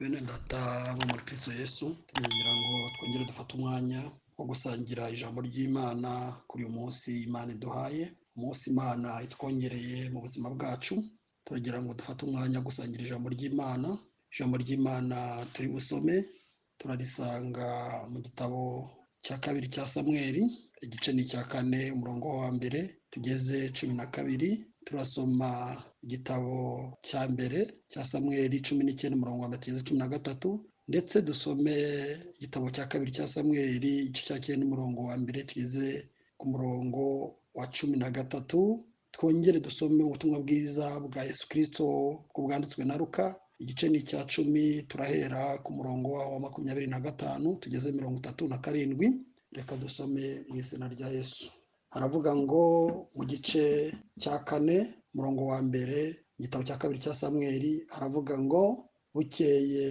Bene ndata bo muri Kristo Yesu tumenyera ngo twongere dufate umwanya wo gusangira ijambo ry'Imana kuri uyu munsi Imana iduhaye, umunsi Imana itwongereye mu buzima bwacu. Turagira ngo dufate umwanya wo gusangira ijambo ry'Imana. Ijambo ry'Imana turi busome turarisanga mu gitabo cya kabiri cya Samweli, igice ni cya 4 umurongo wa mbere tugeze 12. Turasoma igitabo cya mbere cya Samweli 19 umurongo wa 13, ndetse dusome igitabo cya kabiri cya Samweli igice cya 9 umurongo wa mbere tugeze ku murongo wa 13. Twongere dusome ubutumwa bwiza bwa Yesu Kristo bwanditswe na Luka, igice ni cya 10 turahera ku murongo wa 25 tugeze 37. Reka dusome mu izina rya Yesu. Haravuga ngo mu gice cya 4 umurongo wa mbere igitabo cya kabiri cya Samweli, haravuga ngo bukeye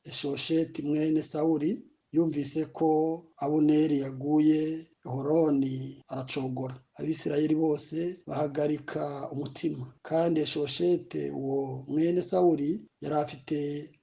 Eshosheti mwene Sawuli yumvise ko Abuneri yaguye Horoni aracogora. Abisirayeli bose bahagarika umutima, kandi Eshosheti uwo mwene Sawuli yari afite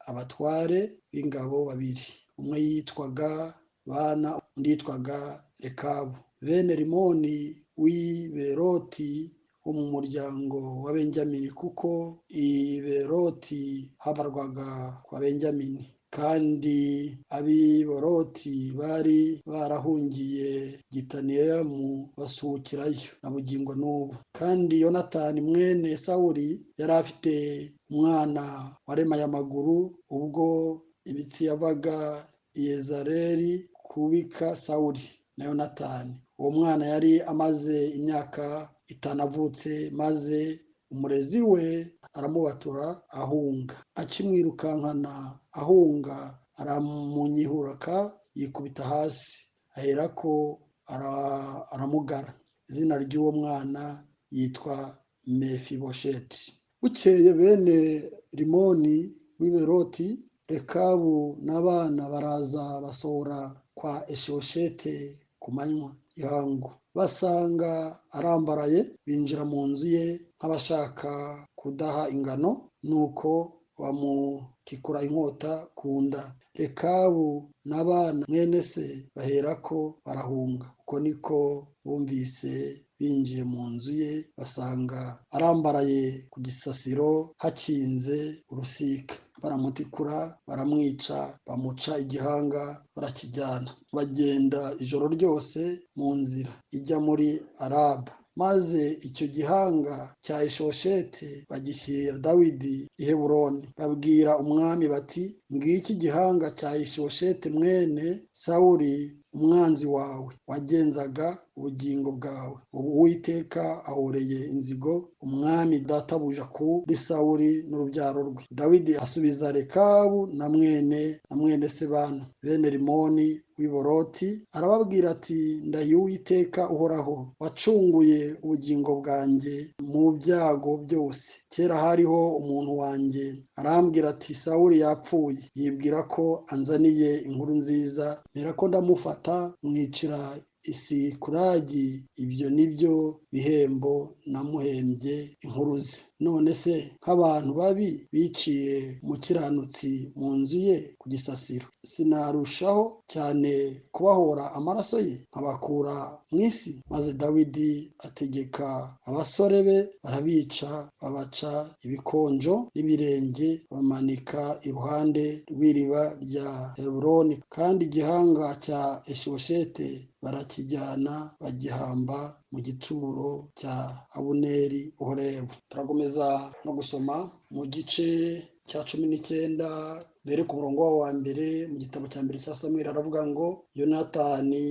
abatware b'ingabo babiri, umwe yitwaga Bana undi yitwaga Rekabu, bene Rimoni w'i Beroti wo mu muryango wa Benjamini, kuko i Beroti habarwaga kwa Benjamini, kandi ab'i Beroti bari barahungiye Gitaneyamu basuhukirayo na bugingo n'ubu. Kandi Yonatani mwene Sawuli yari afite umwana waremaye amaguru, ubwo imitsi yavaga i Yezareli kubika Sawuli na Yonatani. Uwo mwana yari amaze imyaka 5 avutse, maze umurezi we aramubatura ahunga. Akimwirukankana ahunga aramunyihuraka yikubita hasi, aherako aramugara. Izina ry'uwo mwana yitwa Mefibosheti. Bukeye bene Rimoni w'i Beroti, Rekabu n'abana baraza basohora kwa Eshoshete ku manywa y'ihangu, basanga arambaraye, binjira mu nzu ye nk'abashaka kudaha ingano, nuko bamutikura inkota ku nda. Rekabu n'abana mwene se baherako barahunga. Uko niko bumvise binjiye mu nzu ye, basanga arambaraye ku gisasiro hakinze urusika. Baramutikura, baramwica, bamuca igihanga, barakijyana. Bagenda ijoro ryose mu nzira ijya muri Araba. Maze icyo gihanga cya Eshoshete bagishyira Dawidi i Heburoni. Babwira umwami bati, ngiki gihanga cya Eshoshete mwene Sawuli umwanzi wawe wagenzaga ubugingo bwawe. Ubu Uwiteka ahoreye inzigo umwami databuja kuri Sawuli n'urubyaro rwe. Dawidi asubiza Rekabu na mwene se Bana bene Rimoni w'i Beroti, arababwira ati, ndahiye Uwiteka uhoraho wacunguye ubugingo bwanjye mu byago byose. Kera hariho umuntu wanjye arambwira ati, Sawuli yapfuye. Yibwira ko anzaniye inkuru nziza, mperako ndamufata mwicira Isikuragi. Ibyo nibyo bihembo namuhembye inkuru ze. None se nk'abantu babi biciye umukiranutsi mu nzu ye ku gisasiro, sinarushaho cyane kubahora amaraso ye nkabakura mu isi? Maze Dawidi ategeka abasore be, barabica, babaca ibikonjo n'ibirenge, bamanika iruhande rw'iriba rya Heburoni. Kandi igihanga cya Eshoshete barakijyana bagihamba mu gituro cya Abuneri Horebu. Turakomeza no gusoma mu gice cya 19 mbere ku murongo wa mbere mu gitabo cya mbere cya Samweli. Aravuga ngo Yonatani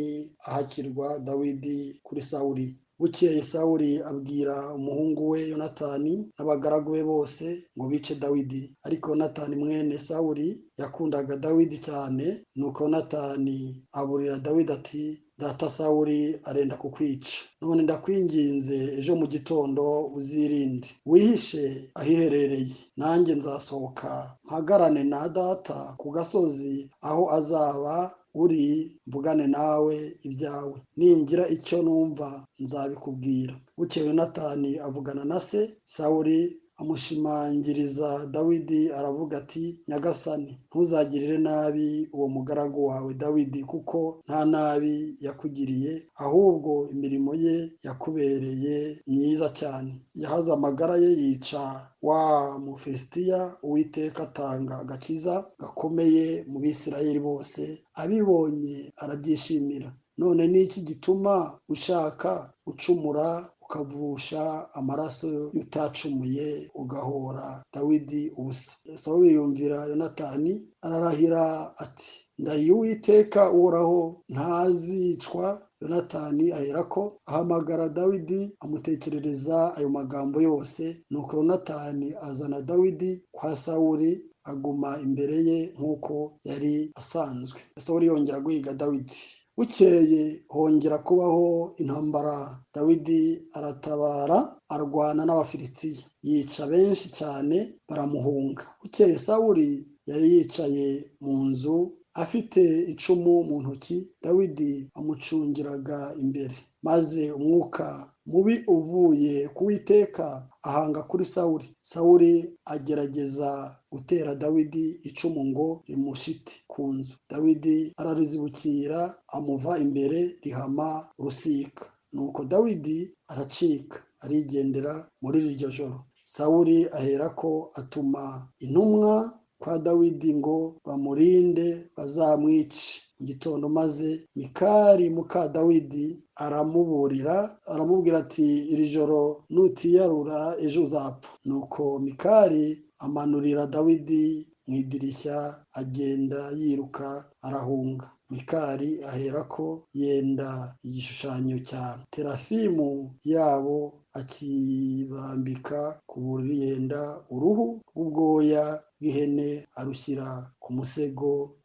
ahakirwa Dawidi kuri Sawuli. Bukeye Sawuli abwira umuhungu we Yonatani n'abagaragu be bose ngo bice Dawidi. Ariko Yonatani mwene Sawuli yakundaga Dawidi cyane, nuko Yonatani aburira Dawidi ati, data Sawuli arenda kukwica. None ndakwinginze ejo mu gitondo uzirinde, wihishe ahiherereye, nanjye nzasohoka mpagarane na data ku gasozi aho azaba uri, mvugane nawe ibyawe. Ningira icyo numva nzabikubwira. Bukeye Yonatani avugana na se Sawuli amushimangiriza Dawidi aravuga ati nyagasani ntuzagirire nabi uwo mugaragu wawe Dawidi kuko nta nabi yakugiriye ahubwo imirimo ye yakubereye myiza cyane. Yahaze amagara ye yica wa Mufilisitiya, Uwiteka atanga agakiza gakomeye mu Bisirayeli bose, abibonye arabyishimira. None ni iki gituma ushaka ucumura ukavusha amaraso y'utacumuye ugahora Dawidi ubusa? Sawuli yumvira Yonatani ararahira ati ndahiye Uwiteka uhoraho ntazicwa. Yonatani aherako ahamagara Dawidi amutekerereza ayo magambo yose. Nuko Yonatani azana Dawidi kwa Sawuli aguma imbere ye nk'uko yari asanzwe. Sawuli yongera guhiga Dawidi. Bukeye hongera kubaho intambara. Dawidi aratabara arwana n'Abafilisitiya, yica benshi cyane baramuhunga. Bukeye Sawuli yari yicaye mu nzu afite icumu mu ntoki. Dawidi amucungiraga imbere, maze umwuka mubi uvuye ku Uwiteka ahanga kuri Sawuli. Sawuli agerageza gutera Dawidi icumu ngo rimushite ku nzu. Dawidi ararizibukira amuva imbere rihama urusika. Nuko Dawidi aracika arigendera muri iryo joro. Sawuli aherako atuma intumwa kwa Dawidi ngo bamurinde bazamwice mu gitondo, maze Mikali muka Dawidi aramubwira ati iri joro nutiyarura ejo uzapfa. Nuko Mikali amanurira Dawidi mu idirishya agenda yiruka arahunga. Mikali aherako yenda igishushanyo cya terafimu yabo akibambika ku buriri, yenda uruhu rw'ubwoya bw'ihene arushyira ku musego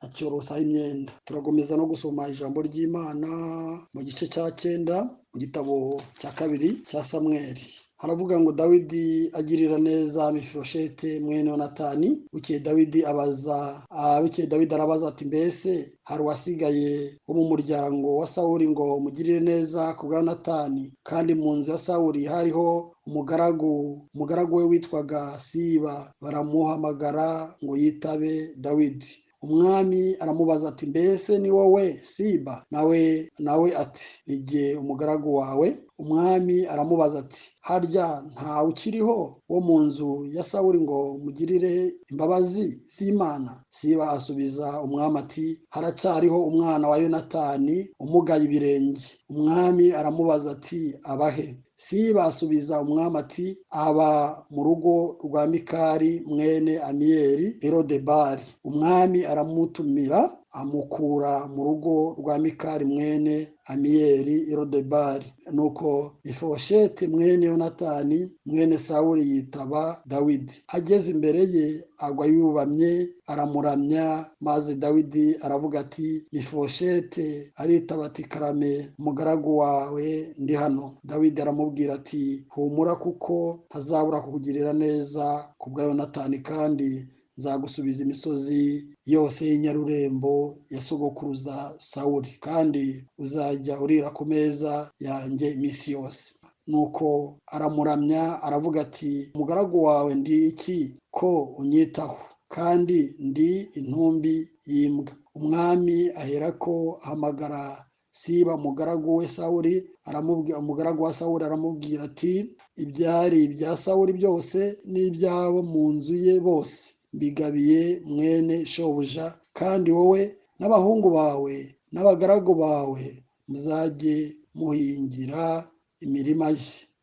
acyorosaho imyenda. Turakomeza no gusoma ijambo ry'Imana mu gice cya 9 mu gitabo cya 2 cya Samweli. Haravuga ngo Dawidi agirira neza Mifibosheti mwene Yonatani. Bukeye Dawidi arabaza ati mbese hari uwasigaye wo mu muryango wa Sawuli ngo mugirire neza ku bwa Yonatani? Kandi mu nzu ya Sawuli hariho umugaragu we witwaga Siba. Baramuhamagara ngo yitabe Dawidi. Umwami aramubaza ati mbese ni wowe Siba? Nawe ati ni jye umugaragu wawe. Umwami aramubaza ati harya nta ukiriho wo mu nzu ya Sawuli ngo mugirire imbabazi z'Imana? Siba asubiza umwami ati haracyariho umwana wa Yonatani umugaye ibirenge. Umwami aramubaza ati abahe? Siba asubiza umwami ati aba mu rugo rwa Mikali mwene Amiyeli i Lodebari. Umwami aramutumira amukura mu rugo rwa Mikali mwene Amiyeli i Lodebari. Nuko Mifibosheti mwene Yonatani mwene Sawuli yitaba Dawidi. Ageze imbere ye agwa yubamye aramuramya, maze Dawidi aravuga ati Mifibosheti. Aritaba ati karame umugaragu wawe ndi hano. Dawidi aramubwira ati humura kuko ntazabura kukugirira neza ku bwa Yonatani, kandi nzagusubiza imisozi yose y'inyarurembo ya sogokuruza Sawuli, kandi uzajya urira ku meza yanjye iminsi yose. Nuko aramuramya aravuga ati umugaragu wawe ndi iki ko unyitaho, kandi ndi intumbi y'imbwa? Umwami aherako ahamagara Siba umugaragu wa Sawuli aramubwira ati ibyari ibya Sawuli byose n'ibyabo mu nzu ye bose mbigabiye mwene shobuja, kandi wowe n'abahungu bawe n'abagaragu bawe muzajye muhingira imirima ye,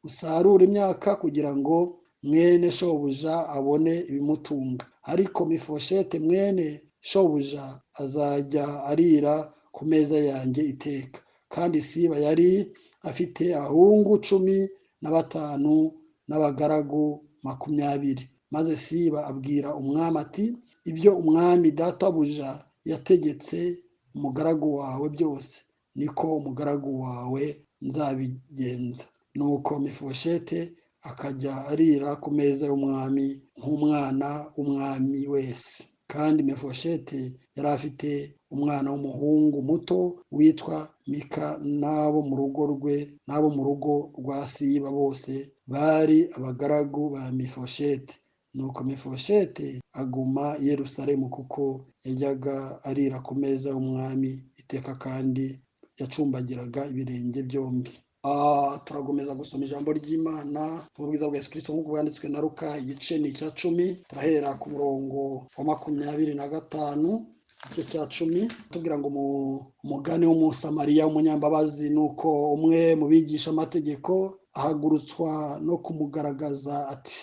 usarura imyaka kugira ngo mwene shobuja abone ibimutunga. Ariko Mifibosheti mwene shobuja azajya arira ku meza yanjye iteka. Kandi Siba yari afite abahungu 15 n'abagaragu 20. Maze Siba abwira umwami ati ibyo umwami databuja yategetse umugaragu wawe byose niko umugaragu wawe nzabigenza. Nuko Mifibosheti akajya arira ku meza y'umwami nk'umwana w'umwami wese. Kandi Mifibosheti yari afite umwana w'umuhungu muto witwa Mika, n'abo mu rugo rwa Siba bose bari abagaragu ba Mifosheti. Nuko Mifosheti aguma i Yerusalemu kuko yajyaga arira ku meza y'umwami iteka kandi yacumbagiraga ibirenge byombi. Turagomeza gusoma ijambo ry'Imana ubwiza bwa Yesu Kristo nk'uko bwanditswe na Luka igice ni icya 10 turahera ku murongo wa 25 igice cya 10 tubwira ngo umugani w'umusamariya w'umunyambabazi nuko umwe mu bigisha amategeko ahagurutswa no kumugaragaza ati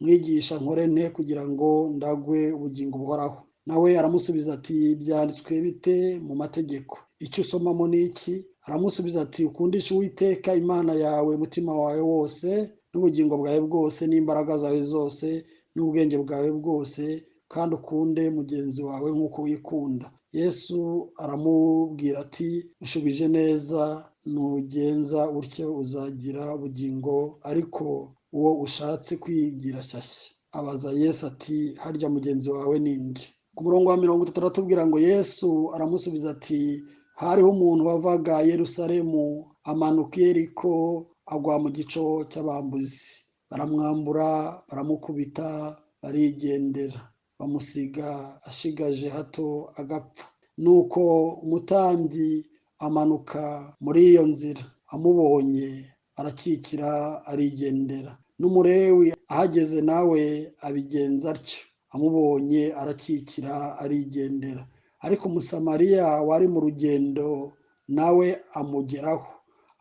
mwigisha nkore nte kugira ngo ndagwe ubugingo buhoraho. Nawe aramusubiza ati byanditswe bite mu mategeko, icyo usomamo ni iki? Aramusubiza ati ukundishe Uwiteka Imana yawe umutima wawe wose n'ubugingo bwawe bwose n'imbaraga zawe zose n'ubwenge bwawe bwose kandi ukunde mugenzi wawe nk'uko wikunda. Yesu aramubwira ati ushubije neza, nugenza utyo uzagira ubugingo, ariko uwo ushatse kwigira shyashya. Abaza Yesu ati harya mugenzi wawe ninde? Ku murongo wa 30 aratubwira ngo Yesu aramusubiza ati hariho umuntu wavaga Yerusalemu amanuka Yeriko agwa mu gico cy'abambuzi, baramwambura baramukubita barigendera, bamusiga ashigaje hato agapfa. Nuko umutambyi amanuka muri iyo nzira, amubonye arakikira arigendera. N'umulewi ahageze nawe abigenza atyo, amubonye arakikira arigendera. Ariko umusamariya wari mu rugendo nawe amugeraho,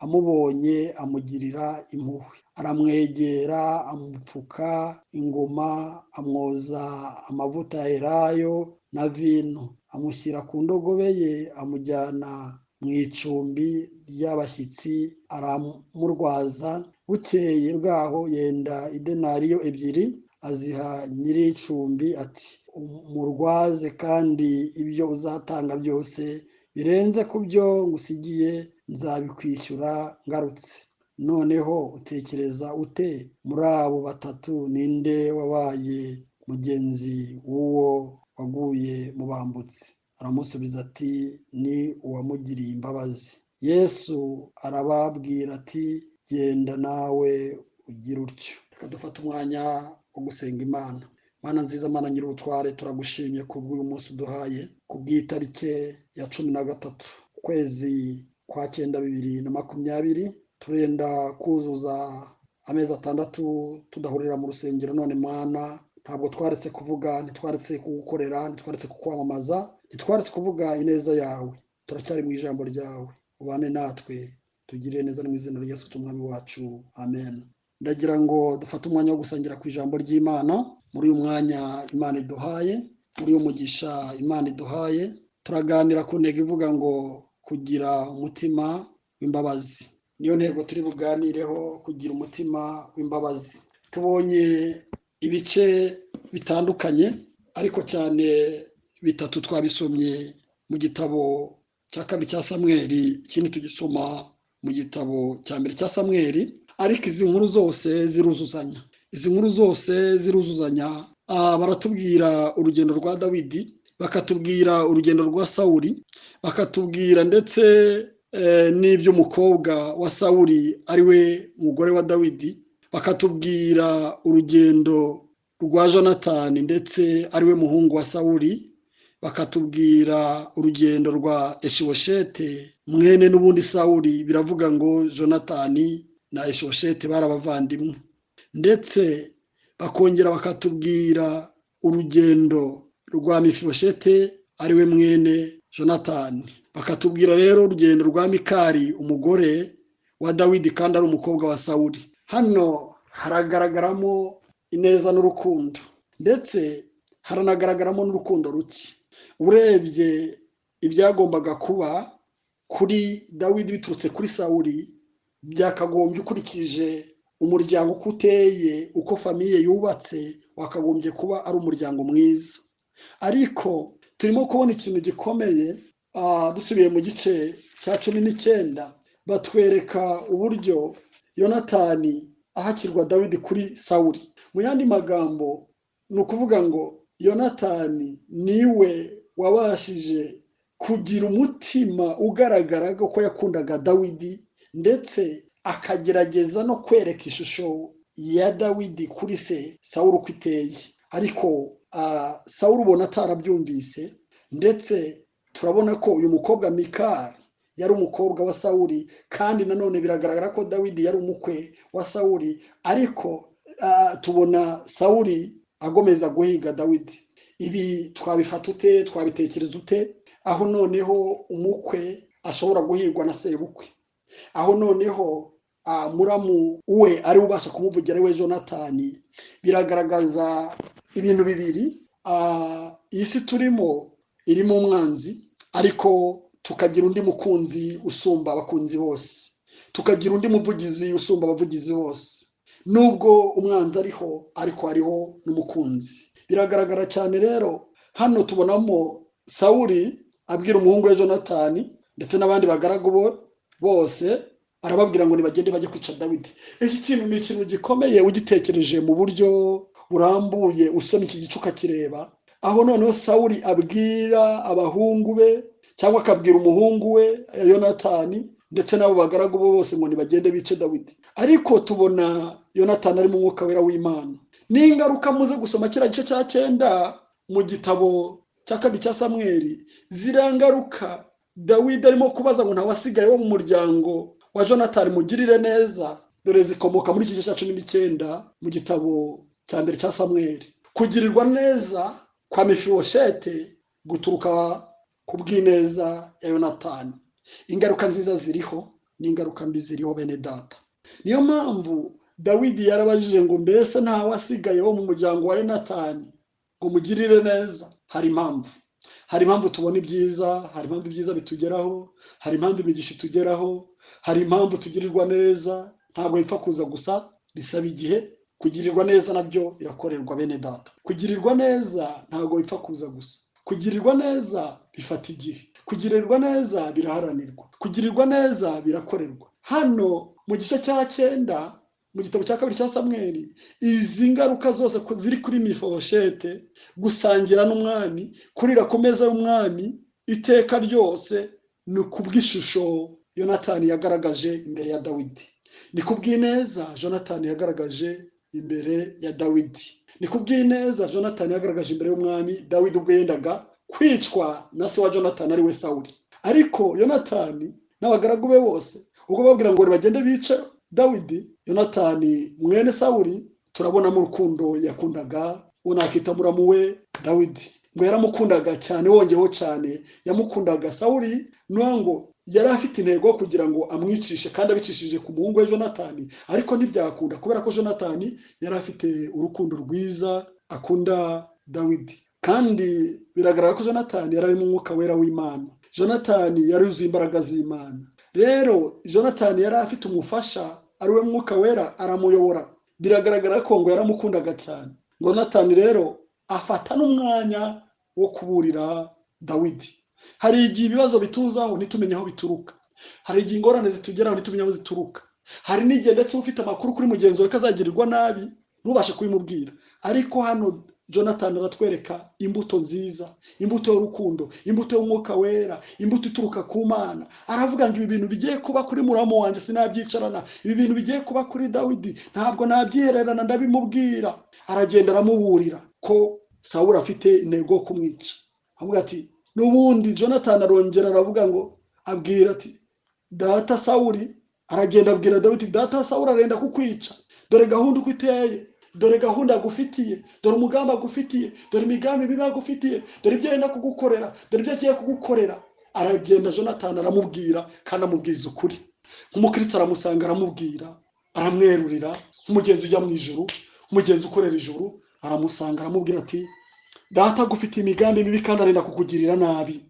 amubonye amugirira impuhwe, aramwegera amupfuka inguma, amwoza amavuta ya elayo na vino, amushyira ku ndogobe ye, amujyana mu icumbi ry'abashyitsi aramurwaza. Bukeye bwaho yenda idenariyo 2 aziha nyiri icumbi ati umurwaze kandi ibyo uzatanga byose birenze ku byo ngusigiye nzabikwishyura ngarutse. Noneho utekereza ute muri abo batatu ninde wabaye mugenzi w'uwo waguye mu bambutsi? Aramusubiza ati ni uwamugiriye imbabazi. Yesu arababwira ati genda nawe ugira utyo. Reka dufate umwanya wo gusenga Imana. Mana nziza, Mana nyir'ubutware, turagushimye kubw'uyu munsi uduhaye, kubw'itariki ya 13 ukwezi kwa 9 2020. Turenda kuzuza amezi 6 tudahurira mu rusengero. None Mana, ntabwo twaretse kuvuga, ntitwaretse kugukorera, ntitwaretse kukwamamaza, ntitwaretse kuvuga ineza yawe. Turacyari mu ijambo ryawe, ubane natwe, tugirire neza mu izina rya Yesu umwami wacu, amen. Ndagira ngo dufate umwanya wo gusangira ku ijambo ry'Imana. Muri uyu mwanya Imana iduhaye, muri uyu mugisha Imana iduhaye, turaganira ku ntego ivuga ngo kugira umutima w'imbabazi. Niyo ntego turi buganireho, kugira umutima w'imbabazi. Tubonye ibice bitandukanye ariko cyane 3 twabisomye mu gitabo cya 2 cya Samweli, ikindi tugisoma mu gitabo cya 1 cya Samweli. Ariko izi nkuru zose ziruzuzanya, izi nkuru zose ziruzuzanya. Baratubwira urugendo rwa Dawidi, bakatubwira urugendo rwa Sawuli, bakatubwira ndetse n'iby'umukobwa wa Sawuli ari we mugore wa Dawidi, bakatubwira urugendo rwa Jonatani ndetse ari we muhungu wa Sawuli, bakatubwira urugendo rwa Eshiboshete mwene n'ubundi Sawuli. Biravuga ngo Jonatani na Eshiboshete bari abavandimwe. Ndetse bakongera bakatubwira urugendo rwa Mifiboshete ari we mwene Jonatani. Bakatubwira rero urugendo rwa Mikali umugore wa Dawidi kandi ari umukobwa wa Sawuli. Hano haragaragaramo ineza n'urukundo, ndetse haranagaragaramo n'urukundo ruke. Urebye ibyagombaga kuba kuri Dawidi biturutse kuri Sawuli, byakagombye ukurikije umuryango uko uteye, uko famiye yubatse, wakagombye kuba ari umuryango mwiza. Ariko turimo kubona ikintu gikomeye. Dusubiye mu gice cya 19 batwereka uburyo Yonatani ahakirwa Dawidi kuri Sawuli. Mu yandi magambo ni ukuvuga ngo Yonatani niwe wabashije kugira umutima ugaragara ko yakundaga Dawidi, ndetse akagerageza no kwereka ishusho ya Dawidi kuri se Sawuli uko iteye, ariko Sawuli ubona atarabyumvise, ndetse turabona ko uyu mukobwa Mikali yari umukobwa wa Sawuli, kandi nanone biragaragara ko Dawidi yari umukwe wa Sawuli, ariko tubona Sawuli agomeza guhiga Dawidi. Ibi twabifata ute, twabitekereza ute? Aho noneho umukwe ashobora guhigwa na sebukwe, aho noneho muramu we ari ubasha kumuvugira we Jonatani. Biragaragaza ibintu bibiri, isi turimo irimo umwanzi, ariko tukagira undi mukunzi usumba abakunzi bose, tukagira undi muvugizi usumba abavugizi bose. Nubwo umwanzi ariho, ariko hariho n'umukunzi. Biragaragara cyane rero, hano tubonamo Sawuli abwira umuhungu we Jonatani ndetse n'abandi bagaragu bose, arababwira ngo nibagende bajye kwica Dawidi. Iki kintu ni ikintu gikomeye ugitekereje mu buryo burambuye, usoma iki gicuka kireba, aho noneho Sawuli abwira abahungu be cyangwa akabwira umuhungu we Jonatani ndetse n'abo bagaragu bose ngo nibagende bice Dawidi. Ariko tubona Jonatani ari mu mwuka wera w'Imana. N'ingaruka muze gusoma kiriya gice cya 9 mu gitabo cya 2 cya Samweli, zirangaruka Dawidi arimo kubaza ngo ntawasigaye wo mu muryango wa Jonatani mugirire neza, dore zikomoka muri iki gice cya 19 mu gitabo cya 1 cya Samweli. Kugirirwa neza kwa Mefiboshete guturuka ku bw'ineza ya Jonatani. Ingaruka nziza ziriho n'ingaruka mbi ziriho bene data. Niyo mpamvu Dawidi yarabajije ngo mbese ntawasigaye wo mu muryango wa Jonatani ngo mugirire neza. Hari impamvu tubona ibyiza, hari impamvu ibyiza bitugeraho, hari impamvu imigisha itugeraho, hari impamvu tugirirwa neza. Ntabwo bipfa kuza gusa, bisaba igihe. Kugirirwa neza nabyo birakorerwa bene data. Kugirirwa neza ntabwo bipfa kuza gusa, kugirirwa neza bifata igihe, kugirirwa neza biraharanirwa, kugirirwa neza birakorerwa. Hano mu gice cya 9 mu gitabo cya 2 cya Samweli, izi ngaruka zose ziri kuri Mefiboshete, gusangira n'umwami, kurira ku meza y'umwami iteka ryose, ni kubw'ishusho Jonatani yagaragaje imbere ya Dawidi, ni kubw'ineza Jonatani yagaragaje imbere ya Dawidi, ni kubw'ineza Jonatani yagaragaje imbere y'umwami Dawidi ubwo yendaga kwicwa na se wa Jonatani ari we Sawuli. Ariko Jonatani n'abagaragu be bose ubwo babwira ngo bagende bice Dawidi, Jonatani mwene Sawuli turabona mu rukundo yakundaga unakita muramu we Dawidi, ngo yaramukundaga cyane, wongeho cyane yamukundaga Sawuli, nwango yari afite intego kugira ngo amwicishe, kandi abicishije ku muhungu we Jonatani, ariko ntibyakunda kubera ko Jonatani yari afite urukundo rwiza akunda Dawidi. Kandi biragaragara ko Jonatani yari ari mu mwuka wera w'Imana, Jonatani yari yuzuye imbaraga z'Imana. Rero Jonatani yari afite umufasha ari we mwuka wera, aramuyobora. Biragaragara ko ngo yaramukundaga cyane. Jonatani rero afata n'umwanya wo kuburira Dawidi. Hari igihe ibibazo bituzaho ntitumenye aho bituruka, hari igihe ingorane zitugeraho ntitumenye aho zituruka, hari n'igihe ndetse ufite amakuru kuri mugenzi wawe kazagirirwa nabi ntubashe kubimubwira. Ariko hano Jonatani aratwereka imbuto nziza, imbuto y'urukundo, imbuto y'umwuka wera, imbuto ituruka ku Mana. Aravuga ngo ibi bintu bigiye kuba kuri muramu wanjye sinabyicarana, ibi bintu bigiye kuba kuri Dawidi ntabwo nabyihererana, ndabimubwira. Aragenda aramuburira ko Sawuli afite intego kumwica. Avuga ati n'ubundi Jonatani arongera aravuga ngo abwira ati data Sawuli, aragenda abwira Dawidi data Sawuli arenda kukwica, dore gahunda uko iteye, dore gahunda agufitiye, dore umugambi agufitiye, dore imigambi mibi agufitiye, dore ibyo yenda kugukorera, dore ibyo agiye kugukorera. Aragenda Jonatani aramubwira, kandi amubwiza ukuri. Nk'umukristo aramusanga aramubwira, aramwerurira. Nk'umugenzi ujya mu ijuru, umugenzi ukorera ijuru, aramusanga aramubwira ati data agufitiye imigambi mibi kandi arenda kukugirira nabi.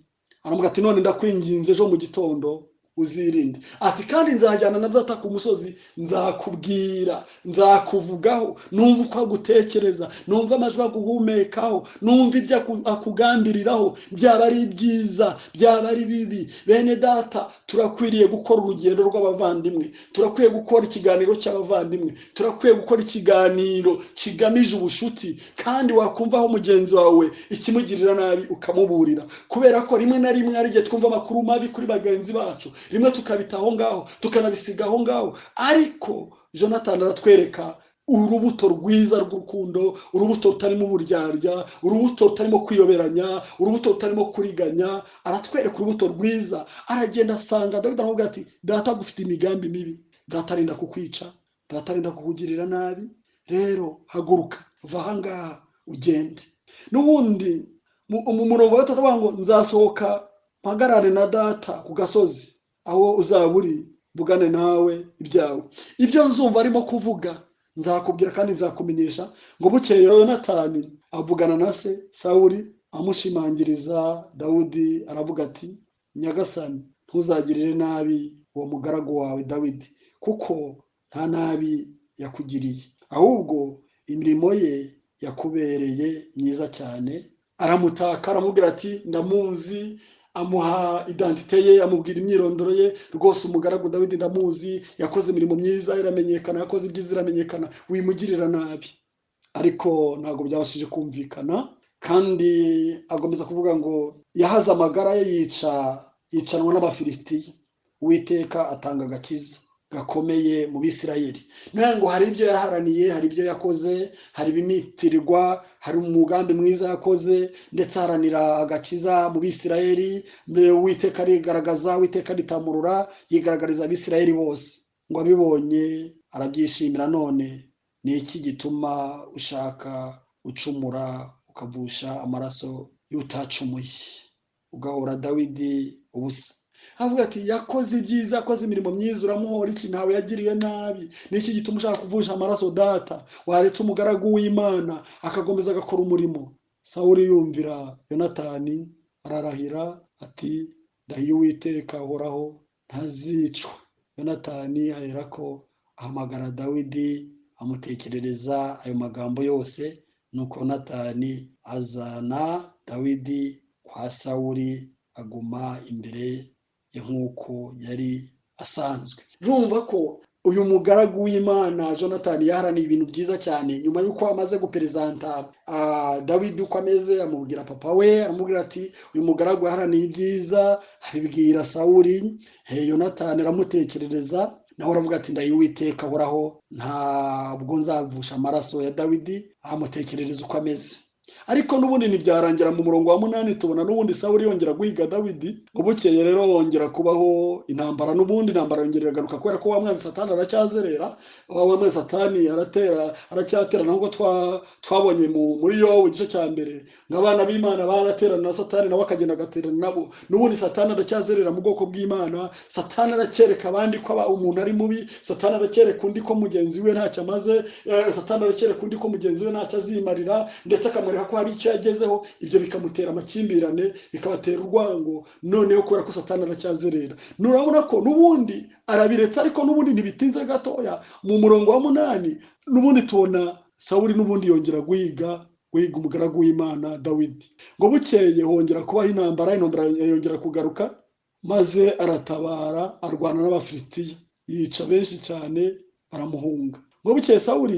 Aramubwira ati none ndakwinginze ejo mu gitondo uzirinde. Ati kandi nzajyana na data ku musozi, nzakubwira, nzakuvugaho, numva uko agutekereza, numva amajwi aguhumekaho, numva ibyo akugambiriraho, byaba ari byiza, byaba ari bibi. Bene data, turakwiriye gukora urugendo rw'abavandimwe, turakwiye gukora ikiganiro cy'abavandimwe, turakwiye gukora ikiganiro kigamije ubushuti, kandi wakumvaho mugenzi wawe ikimugirira nabi ukamuburira. Kubera ko rimwe na rimwe ari igihe twumva amakuru mabi kuri bagenzi bacu, rimwe tukabita aho ngaho tukanabisiga aho ngaho, ariko Jonathan aratwereka urubuto rwiza rw'urukundo, urubuto rutarimo uburyarya, urubuto rutarimo kwiyoberanya, urubuto rutarimo kuriganya. Aratwereka urubuto rwiza. Aragenda asanga Dawidi aramubwira ati data agufite imigambi mibi, data arinda kukwica, data arinda kukugirira nabi, rero haguruka va ahangaha ugende. N'ubundi mu murongo wa 3 avuga ngo nzasohoka mpagarare na data ku gasozi aho uzaba uri, vugane nawe ibyawe. Ibyo nzumva arimo kuvuga nzakubwira kandi nzakumenyesha. Ngo bukeye Yonatani avugana na se Sawuli amushimangiriza Dawidi, aravuga ati nyagasani ntuzagirire nabi uwo mugaragu wawe Dawidi, kuko nta nabi yakugiriye, ahubwo imirimo ye yakubereye myiza cyane. Aramutaka, aramubwira ati ndamuzi, amuha identite ye, amubwira imyirondoro ye. Rwose umugaragu Dawidi ndamuzi, yakoze imirimo myiza iramenyekana, yakoze ibyiza iramenyekana, wimugirira nabi. Ariko ntabwo byabashije kumvikana, kandi agomeza kuvuga ngo yahaze amagara ye yicanwa n'Abafilisitiya. Uwiteka atanga agakiza gakomeye mu Bisirayeli. Naye ngo hari ibyo yaharaniye, hari ibyo yakoze, hari ibimitirirwa, hari umugambi mwiza yakoze, ndetse aharanira agakiza mu Bisirayeli. Uwiteka arigaragaza, Uwiteka aritamurura, yigaragariza Abisirayeli bose. Ngo abibonye arabyishimira. None ni iki gituma ushaka ucumura ukavusha amaraso y'utacumuye ugahora Dawidi ubusa? Avuga ati yakoze ibyiza, yakoze imirimo myiza, uramuhora iki? Ntawe yagiriye nabi. Ni iki gituma ushaka kuvusha amaraso data? Waretse umugaragu w'Imana akagomeza agakora umurimo. Sawuli yumvira Yonatani ararahira ati ndahiye Uwiteka ahoraho ntazicwa. Yonatani aherako ahamagara Dawidi amutekerereza ayo magambo yose. Nuko Yonatani azana Dawidi kwa Sawuli, aguma imbere nk'uko yari asanzwe. Urumva ko uyu mugaragu w'Imana Jonathan yaharaniye ibintu byiza cyane. Nyuma y'uko amaze guperezanta Dawidi uko ameze, amubwira papa we, aramubwira ati uyu mugaragu yaharaniye ibyiza, abibwira Sawuli. Jonathan aramutekerereza, nawe aravuga ati ndahiye Uwiteka ahoraho ntabwo nzavusha amaraso ya Dawidi. Amutekerereza uko ameze. Ariko n'ubundi ntibyarangira. Mu murongo wa 8 tubona n'ubundi Sawuli yongera guhiga Dawidi. Ubukeye rero wongera kubaho intambara. N'ubundi intambara yongera iragaruka, kubera ko wa mwanzi Satani aracyazerera. Wa mwanzi Satani aracyatera, nubwo twabonye muri Yobu igice cya mbere n'abana b'Imana baraterana na Satani, nawe akagenda agaterana nabo. N'ubundi Satani aracyazerera mu bwoko bw'Imana. Satani aracyereka abandi ko umuntu ari mubi. Satani aracyereka undi ko mugenzi we ntacyo amaze. Satani aracyereka undi ko mugenzi we ntacyo azimarira, ndetse akamwereka ko hari icyo yagezeho. Ibyo bikamutera amakimbirane, bikabatera urwango. Noneho kubera ko Satani aracyazerera, nurabona ko n'ubundi arabiretse. Ariko n'ubundi ntibitinze gatoya, mu murongo wa 8 n'ubundi tubona Sawuli n'ubundi yongera guhiga umugaragu w'Imana Dawidi. Ngo bukeye hongera kubaho intambara yongera kugaruka, maze aratabara, arwana n'Abafilisitiya, yica benshi cyane, baramuhunga. Ngo bukeye Sawuli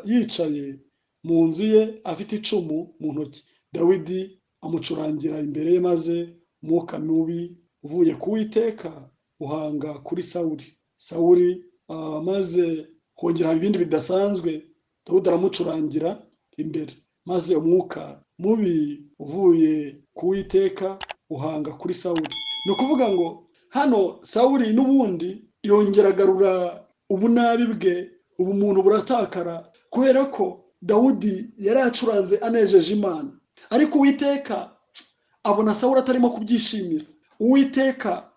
yicaye mu nzu ye afite icumu mu ntoki. Dawidi amucurangira imbere ye, maze umwuka mubi uvuye ku Uwiteka uhanga kuri Sawuli. Maze hongera ibindi bidasanzwe. Dawidi aramucurangira imbere, maze umwuka mubi uvuye ku Uwiteka uhanga kuri Sawuli. Ni ukuvuga ngo hano Sawuli n'ubundi yongera agarura ubunabi bwe, ubumuntu buratakara, kubera ko Dawudi yari acuranze anejeje Imana. Ariko Uwiteka abona Sawuli atarimo kubyishimira. Uwiteka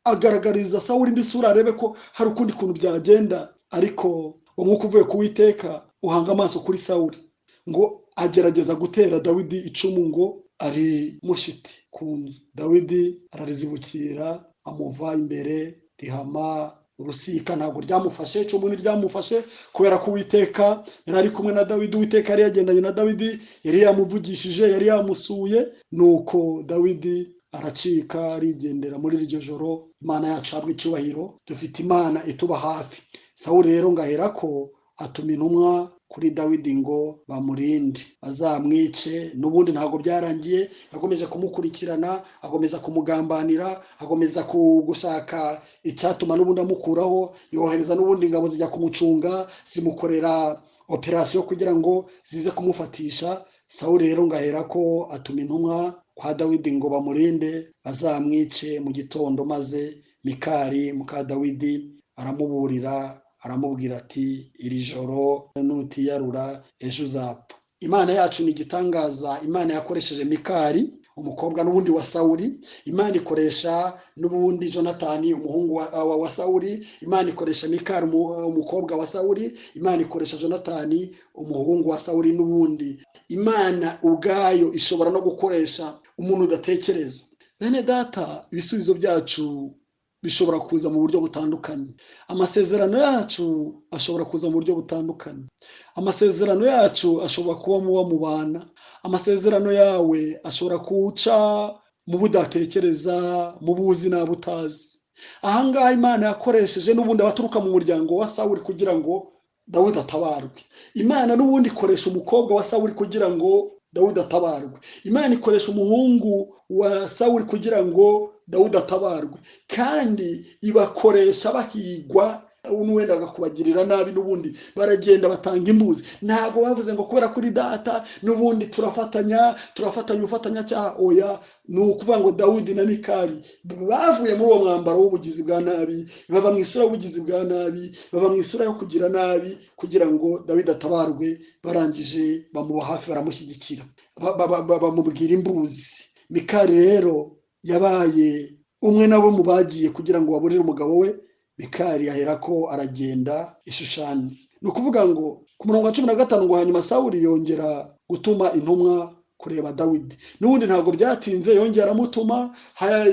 agaragariza Sawuli indi sura, arebe ko hari ukundi kuntu byagenda. Ariko umwuka uvuye ku Uwiteka uhanga amaso kuri Sawuli, ngo agerageza gutera Dawidi icumu ngo ari mushiti ku nzu. Dawidi ararizibukira, amuva imbere, rihama urusika. Ntabwo ryamufashe, icumu ntiryamufashe, kubera ko Uwiteka yari ari kumwe na Dawidi. Uwiteka yari yagendanye na Dawidi, yari yamuvugishije, yari yamusuye. Nuko Dawidi aracika, arigendera muri iryo joro. Imana yacu habwe icyubahiro, dufite Imana ituba hafi. Sawuli rero ngahera ko atuma intumwa kuri Dawidi ngo bamurinde bazamwice. N'ubundi ntabwo byarangiye, yakomeje kumukurikirana, akomeza kumugambanira, akomeza gushaka icyatuma n'ubundi amukuraho, yohereza n'ubundi ingabo zijya kumucunga, zimukorera operasiyo kugira ngo zize kumufatisha. Sawuli rero ngahera ko atuma intumwa kwa Dawidi ngo bamurinde bazamwice mu gitondo, maze Mikali muka Dawidi aramuburira, aramubwira ati iri joro nutiyarura ejo uzapfa. Imana yacu ni igitangaza. Imana yakoresheje Mikali umukobwa n'ubundi wa Sawuli, Imana ikoresha n'ubundi Jonatani umuhungu wa Sawuli, Imana ikoresha Mikali umukobwa wa Sawuli, Imana ikoresha Jonatani umuhungu wa Sawuli. N'ubundi Imana ubwayo ishobora no gukoresha umuntu udatekereza. Bene data, ibisubizo byacu bishobora kuza mu buryo butandukanye. Amasezerano yacu ashobora kuza mu buryo butandukanye. Amasezerano yacu ashobora kuba mu bana. Amasezerano yawe ashobora kuca mu budatekereza, mu buzi na butazi. Ahangaha Imana yakoresheje n'ubundi abaturuka mu muryango wa Sawuli kugira ngo Dawidi atabarwe. Imana n'ubundi ikoresha umukobwa wa Sawuli kugira ngo Dawidi atabarwe. Imana ikoresha umuhungu wa Sawuli kugira ngo Dawidi atabarwe, kandi ibakoresha bahigwa n'uwendaga kubagirira nabi. N'ubundi baragenda batanga imbuzi. Ntabwo bavuze ngo kubera kuri data n'ubundi turafatanya ufatanya cyaha. Oya, ni ukuvuga ngo Dawidi na Mikali bavuye muri uwo mwambaro w'ubugizi bwa nabi, bava mu isura y'ubugizi bwa nabi, bava mu isura yo kugira nabi kugira ngo Dawidi atabarwe. Barangije bamuba hafi, baramushyigikira, bamubwira imbuzi. Mikali rero yabaye umwe nabo mu bagiye kugira ngo baburire umugabo we. Mikali ahera ko aragenda Ishushani. Ni ukuvuga ngo ku murongo wa 15 ngo hanyuma Sawuli yongera gutuma intumwa kureba Dawidi. N'ubundi ntabwo byatinze, yongera amutuma,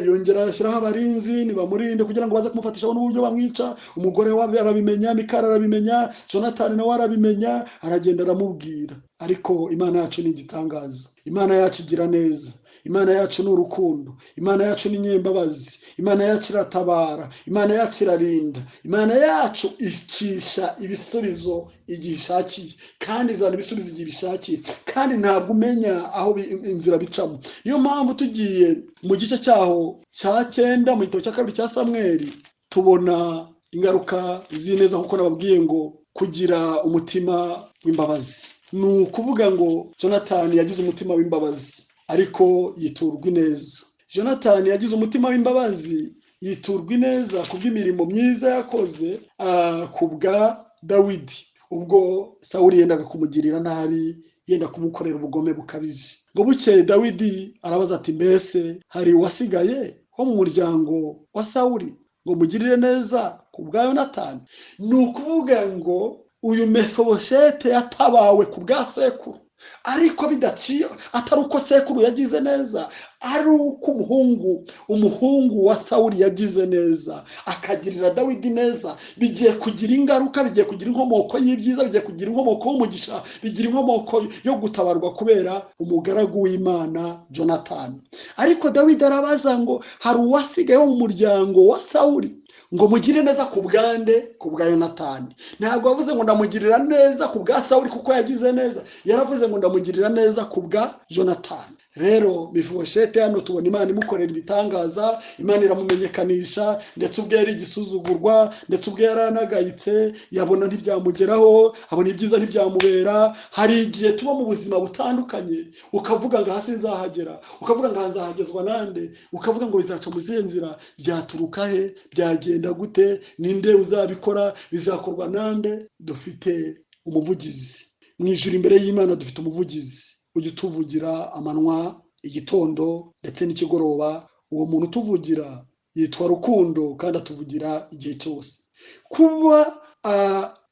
yongera ashyiraho abarinzi nibamurinde kugira ngo baze kumufatisha n'uburyo bamwica. Umugore we arabimenya, Mikali arabimenya, Jonatani nawe arabimenya, aragenda aramubwira. Ariko Imana yacu ni igitangaza. Imana yacu igira neza. Imana yacu ni urukundo. Imana yacu ni nyembabazi. Imana yacu iratabara. Imana yacu irarinda. Imana yacu icisha ibisubizo igihe ishakiye, kandi izana ibisubizo igihe bishakiye, kandi ntabwo umenya aho inzira bicamo. Niyo mpamvu tugiye mu gice cyaho cya 9 mu gitabo cya 2 cya Samweli, tubona ingaruka z'ineza kuko nababwiye ngo kugira umutima w'imbabazi. Ni ukuvuga ngo Jonatani yagize umutima w'imbabazi, ariko yiturwa ineza. Jonatani yagize umutima w'imbabazi, yiturwa ineza kubw'imirimo myiza yakoze kubwa Dawidi. Ubwo Sawuli yendaga kumugirira nabi, yenda kumukorera ubugome bukabije. Ngo bukeye Dawidi arabaza ati mbese hari wasigaye ho mu muryango wa Sawuli ngo mugirire neza kubwa Jonatani? Ni ukuvuga ngo uyu Mefiboshete yatabawe kubwa sekuru, ariko bidaciye atari uko sekuru yagize neza, ari uko umuhungu wa Sawuli yagize neza, akagirira Dawidi neza. Bigiye kugira ingaruka, bigiye kugira inkomoko y'ibyiza, bigiye kugira inkomoko y'umugisha, bigira inkomoko yo gutabarwa kubera umugaragu w'Imana Jonatani. Ariko Dawidi arabaza ngo hari uwasigaye wo mu muryango wa Sawuli ngo mugire neza kubwande kubwa Jonatani. Ntabwo yavuze ngo ndamugirira neza kubwa Sawuli kuko yagize neza, yaravuze ngo ndamugirira neza kubwa Jonatani. Rero Mefiboshete hano tubona Imana imukorera ibitangaza. Imana iramumenyekanisha, ndetse ubwo yari igisuzugurwa, ndetse ubwo yaranagayitse, yabona ntibyamugeraho, abona ibyiza ntibyamubera. Hari igihe tuba mu buzima butandukanye, ukavuga ngo hasi nzahagera, ukavuga ngo nzahagezwa nande, ukavuga ngo bizaca mu zihe nzira, byaturuka he, byagenda gute, ninde uzabikora, bizakorwa nande? Dufite umuvugizi mu ijuru imbere y'Imana. Dufite umuvugizi ujya utuvugira amanywa, igitondo ndetse n'ikigoroba. Uwo muntu utuvugira yitwa Rukundo, kandi atuvugira igihe cyose. Kuba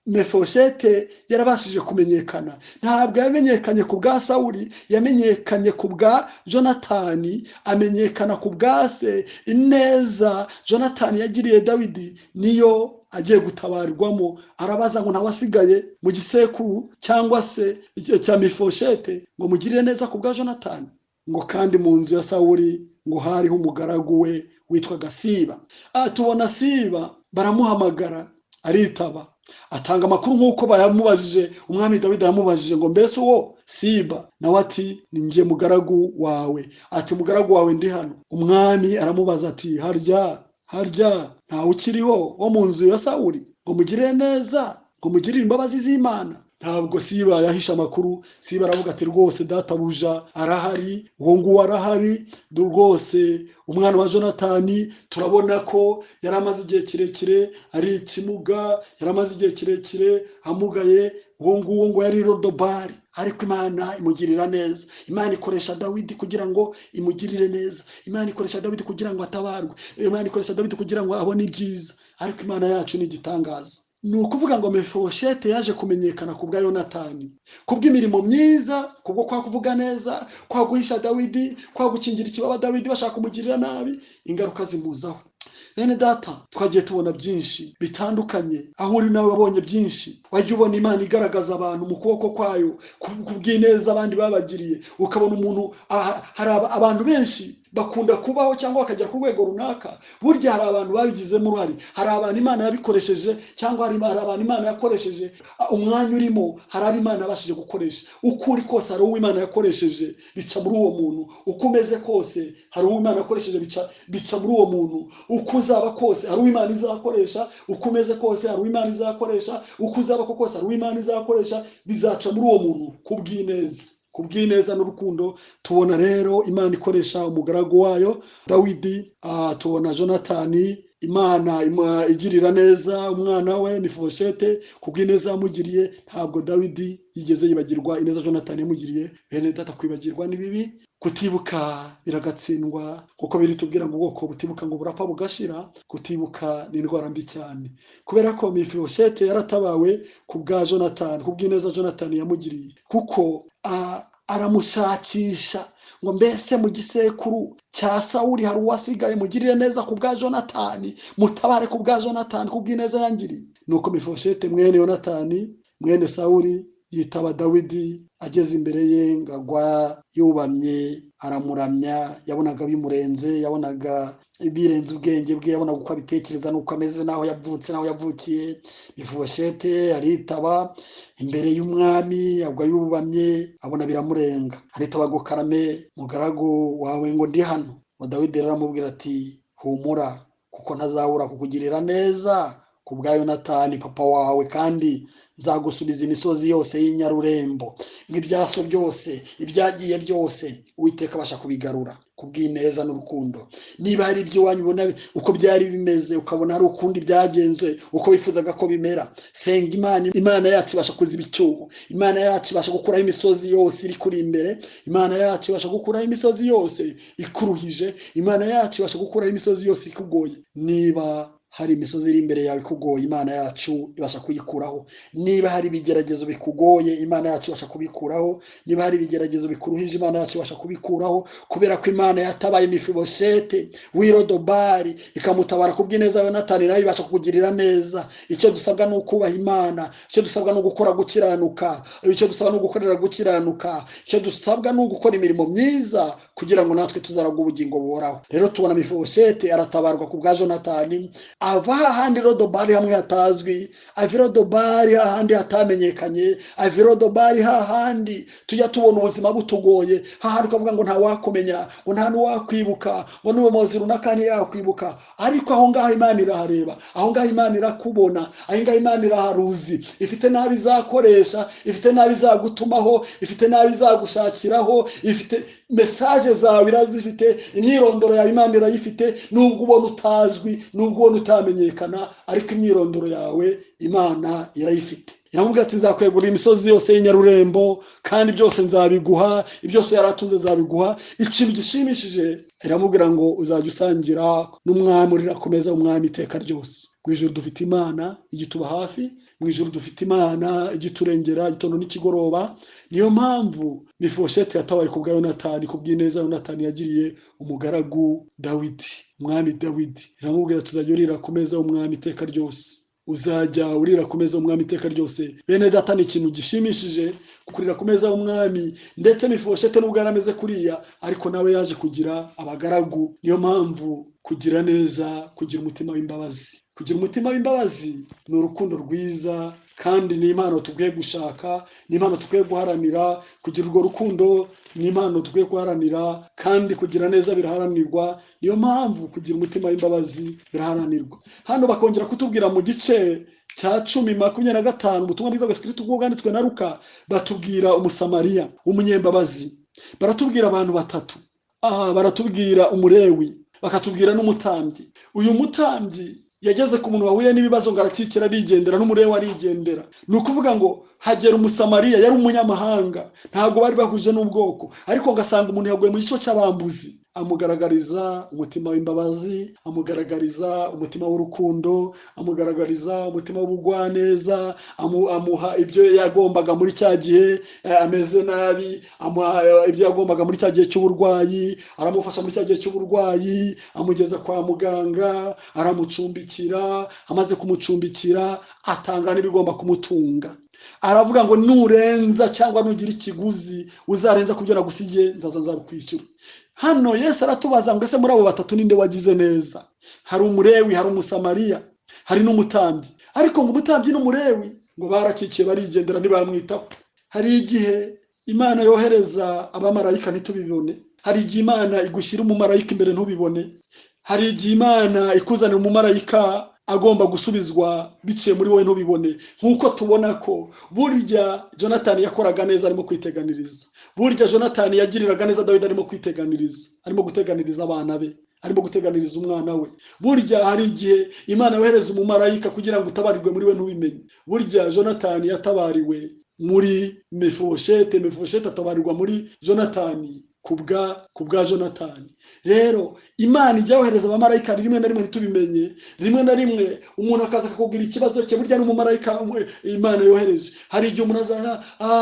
Mefiboshete yarabashije kumenyekana, ntabwo yamenyekanye ku bwa Sawuli, yamenyekanye ku bwa Jonatani, amenyekana ku bwa se. Ineza Jonatani yagiriye Dawidi niyo agiye gutabarirwamo. Arabaza ngo ntawasigaye mu gisekuru cyangwa se cya Mefiboshete ngo mugirire neza ku bwa Jonatani. Ngo kandi mu nzu ya Sawuli ngo hariho umugaragu we witwaga Siba. Tubona Siba baramuhamagara, aritaba. atanga amakuru nk'uko bayamubajije. Umwami Dawidi yamubajije ngo mbese uwo Siba, nawe ati ni njye mugaragu wawe. Ati mugaragu wawe ndi hano. Umwami aramubaza ati harya ntawe ukiriho wo mu nzu ya Sawuli ngo mugirire neza, ngo mugirire imbabazi z'Imana? Ntabwo Siba yahisha amakuru. Siba aravuga ati rwose databuja arahari, uwo nguwo arahari rwose. Umwana wa Jonatani turabona ko yari amaze igihe kirekire ari ikimuga, yari amaze igihe kirekire amugaye. Uwo nguwo ngo yari Rodobari, ariko Imana imugirira neza. Imana ikoresha Dawidi kugira ngo imugirire neza. Imana ikoresha Dawidi kugira ngo atabarwe. Imana ikoresha Dawidi kugira ngo abone ibyiza. Ariko Imana yacu ni igitangaza. Ni ukuvuga ngo Mefibosheti yaje kumenyekana ku bwa Yonatani, kubw'imirimo myiza, kubwo kwa kuvuga neza, kwa guhisha Dawidi, kwa gukingira ikibaba Dawidi bashaka kumugirira nabi, ingaruka zimuzaho. Bene data, twagiye tubona byinshi bitandukanye. Aho uri nawe wabonye byinshi. Wajya ubona Imana igaragaza abantu mu kuboko kwayo, kubw'ineza abandi babagiriye. Ukabona umuntu, hari abantu benshi bakunda kubaho cyangwa bakagera ku rwego runaka. Burya hari abantu babigizemo uruhare, hari abantu Imana yabikoresheje, cyangwa hari abantu Imana yakoresheje umwanya urimo, hari abo Imana yabashije gukoresha. Uko uri kose hari uwo Imana yakoresheje bica muri uwo muntu. Uko umeze kose hari uwo Imana yakoresheje bica muri uwo muntu. Uko uzaba kose hari uwo Imana izakoresha. Uko umeze kose hari uwo Imana izakoresha. Uko uzaba kose hari uwo Imana izakoresha. Bizaca muri uwo muntu kubw'ineza n'urukundo. Tubona rero Imana ikoresha umugaragu wayo Dawidi. Tubona Jonatani, Imana igirira neza umwana we Mefibosheti kubw'ineza yamugiriye. Ntabwo Dawidi yigeze yibagirwa ineza Jonatani yamugiriye. Bene data, kwibagirwa ni bibi, kutibuka biragatsindwa, kuko biri tubwira ngo ubwoko butibuka ngo burapfa bugashira. Kutibuka ni indwara mbi cyane, kubera ko Mefibosheti yaratabawe kubwa Jonatani, kubw'ineza Jonatani yamugiriye, kuko aramushakisha ngo mbese mu gisekuru cya Sawuli hari uwasigaye mugirire neza kubwa Jonatani, mutabare kubwa Jonatani kubw'ineza yangiriye. Nuko Mefibosheti mwene Yonatani mwene Sawuli yitaba Dawidi. Ageze imbere ye ngagwa yubamye aramuramya. Yabonaga bimurenze, yabonaga birenze ubwenge bwe, yabonaga uko abitekereza n'uko ameze, naho yavutse naho yavukiye. Mefibosheti aritaba imbere y'umwami, agwa yubamye, abona biramurenga. Aritaba ngo karame mugaragu wawe ngo ndi hano. Dawidi aramubwira ati humura, kuko ntazabura kukugirira neza kubwa Yonatani papa wawe, kandi zagusubiza imisozi yose y'inyarurembo. Ng'ibyaso byose, ibyagiye byose, Uwiteka abasha kubigarura kubw'ineza n'urukundo. Niba hari ibyo wanyu ubona uko byari bimeze, ukabona hari ukundi byagenze uko wifuzaga ko bimera, senga Imana. Imana yacu ibasha kuziba icyuho. Imana yacu ibasha gukuraho imisozi yose iri kuri imbere. Imana yacu ibasha gukuraho imisozi yose ikuruhije. Imana yacu ibasha gukuraho imisozi yose ikugoye. Niba hari imisozi iri imbere yawe ikugoye, Imana yacu ibasha kuyikuraho. Niba hari ibigeragezo bikugoye, Imana yacu ibasha kubikuraho. Niba hari ibigeragezo bikuruhije, Imana yacu ibasha kubikuraho, kubera ko Imana yatabaye Mefibosheti w'Irodobari ikamutabara kubw'ineza Yonatani, nayo ibasha kukugirira neza. Icyo dusabwa ni ukubaha Imana. Icyo dusabwa ni gukora gukiranuka. Icyo dusabwa ni gukorera gukiranuka. Icyo dusabwa ni gukora imirimo myiza, kugira ngo natwe tuzaragwe ubugingo buhoraho. Rero tubona Mefibosheti aratabarwa kubwa Jonatani, ava hahandi Rodobari hamwe hatazwi, ava Rodobari hahandi hatamenyekanye, ava Rodobari hahandi tujya tubona ubuzima butugoye, hahandi ukavuga ngo nta wakumenya, ngo nta n'uwakwibuka, ngo n'uwo muzi runaka ntiyakwibuka. Ariko aho ngaho Imana irahareba, aho ngaho Imana irakubona, aho ngaho Imana iraharuzi. Ifite nabi izakoresha, ifite nabi izagutumaho, ifite nabi izagushakiraho, ifite mesaje zawe irazifite, imyirondoro yawe Imana irayifite. Nubwo ubona utazwi, nubwo ubona utamenyekana, ariko imyirondoro yawe Imana irayifite. Iramubwira ati nzakwegurira imisozi yose y'inyarurembo, kandi byose nzabiguha, ibyose yaratunze nzabiguha. Ikintu gishimishije, iramubwira ngo uzajya usangira n'umwami, urirakomeza umwami iteka ryose. Mu ijuru dufite Imana igituba hafi, mu ijuru dufite Imana igiturengera igitondo n'ikigoroba. Niyo mpamvu Mefibosheti yatabaye kubwa Yonatani, kubw'ineza Yonatani yagiriye umugaragu Dawidi, umwami Dawidi. Iramubwira tuzajya urirakomeza umwami iteka ryose, uzajya urira ku meza umwami iteka ryose. Bene data, ni ikintu gishimishije kurira ku meza umwami. Ndetse Mefibosheti nubwo yarameze kuriya, ariko nawe yaje kugira abagaragu. Niyo mpamvu kugira neza, kugira umutima w'imbabazi. Kugira umutima w'imbabazi ni urukundo rwiza kandi ni impano tukwiye gushaka, ni impano tukwiye guharanira. Kugira urwo rukundo ni impano tukwiye guharanira kandi kugira neza biraharanirwa. Niyo mpamvu kugira umutima w'imbabazi biraharanirwa. Hano bakongera kutubwira mu gice cya 10:25 ubutumwa bwiza bw'Kristo bwanditswe na Luka, batubwira umusamariya w'umunyembabazi, baratubwira abantu batatu. Baratubwira umulewi, bakatubwira n'umutambyi. Uyu mutambyi yageze ku muntu wahuye n'ibibazo ngo arakikira arigendera, n'umulewi arigendera. Ni ukuvuga ngo hagera umusamariya, yari umunyamahanga, ntabwo bari bahuje n'ubwoko, ariko ngasanga umuntu yaguye mu gico cy'abambuzi. Amugaragariza umutima w'imbabazi, amugaragariza umutima w'urukundo, amugaragariza umutima w'ubugwaneza, amuha ibyo yagombaga muri cya gihe ameze nabi, amuha ibyo yagombaga muri cya gihe cy'uburwayi, aramufasha muri cya gihe cy'uburwayi, amugeza kwa muganga, aramucumbikira. Amaze kumucumbikira atanga n'ibigomba kumutunga. Aravuga ngo nurenza cyangwa nugira ikiguzi uzarenza kubyo nagusigiye nzabikwishyura. Hano Yesu aratubaza ngo ese muri abo batatu ninde wagize neza? Hari umulewi, hari umusamariya, hari n'umutambyi. Ariko ngo umutambyi n'umulewi ngo barakikiye barigendera ntibamwitaho. Hari igihe Imana yohereza abamarayika ntitubibone. Hari igihe Imana igushyira umumarayika imbere ntubibone. Hari igihe Imana ikuzanira umumarayika agomba gusubizwa biciye muri wowe ntubibone. Nkuko tubona ko burya Jonathan yakoraga neza arimo kwiteganiriza. Burya Jonathan yagiriraga neza Dawidi arimo kwiteganiriza, arimo guteganiriza abana be, arimo guteganiriza umwana we. Burya hari igihe Imana yohereza umumarayika kugira ngo utabarirwe muri we ntubimenye. Burya Jonathan yatabariwe muri Mefibosheti, Mefibosheti atabarirwa muri Jonathan kubwa Jonathan. Rero Imana ijya yohereza abamarayika rimwe na rimwe ntitubimenye. Rimwe na rimwe umuntu akaza akakubwira ikibazo cye, burya n'umumarayika Imana yohereje. Hari igihe umuntu azana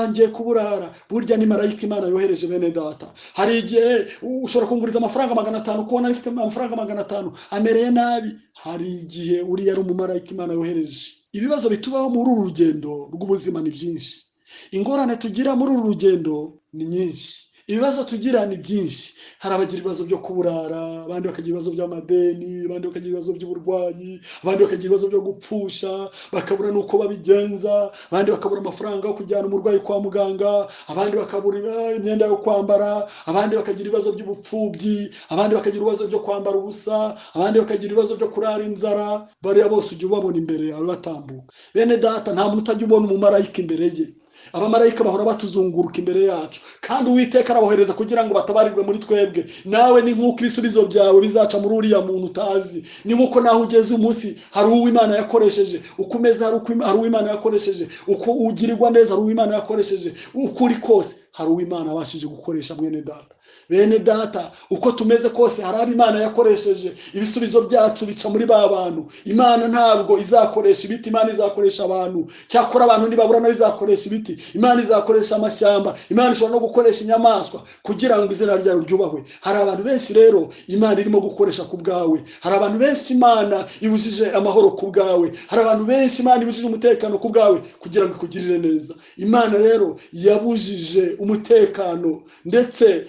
ngiye kuburara, burya ni marayika Imana yohereje bene data. Hari igihe ushobora kunguriza amafaranga 500 kubona afite amafaranga 500 amereye nabi, hari igihe uri ari umumarayika Imana yohereje. Ibibazo bitubaho muri uru rugendo rw'ubuzima ni byinshi. Ingorane tugira muri uru rugendo ni nyinshi. Ibibazo tugira ni byinshi. Hari abagira ibibazo byo kuburara, abandi bakagira ibibazo by'amadeni, abandi bakagira ibibazo by'uburwayi, abandi bakagira ibibazo byo gupfusha, bakabura nuko babigenza, abandi bakabura amafaranga yo kujyana umurwayi kwa muganga, abandi bakabura imyenda yo kwambara, abandi bakagira ibibazo by'ubupfubyi, abandi bakagira ibibazo byo kwambara ubusa, abandi bakagira ibibazo byo kurara inzara. Bariya bose ujye ubabona imbere yawe batambuka. Bene data, nta muntu utajya ubona umumarayika imbere ye. Abamarayika bahora batuzunguruka imbere yacu, kandi Uwiteka arabohereza kugira ngo batabarirwe muri twebwe. Nawe ni nk'uko ibisubizo byawe bizaca muri uriya muntu utazi. Ni nk'uko naho ugeze umunsi hari uwo Imana yakoresheje, uko umeze hari uwo Imana yakoresheje, uko ugirirwa neza hari uwo Imana yakoresheje, uko uri kose hari uwo Imana abashije gukoresha. Mwene data, bene data, uko tumeze kose hari abo Imana yakoresheje. Ibisubizo byacu bica muri ba bantu. Imana ntabwo izakoresha ibiti, Imana izakoresha abantu. Cyakora abantu nibabura nayo izakoresha ibiti, Imana izakoresha amashyamba, Imana ishobora no gukoresha inyamaswa kugira ngo izina ryayo ryubahwe. Hari abantu benshi rero Imana irimo gukoresha ku bwawe. Hari abantu benshi Imana ibujije amahoro ku bwawe. Hari abantu benshi Imana ibujije umutekano ku bwawe kugira ngo ikugirire neza. Imana rero yabujije umutekano, ndetse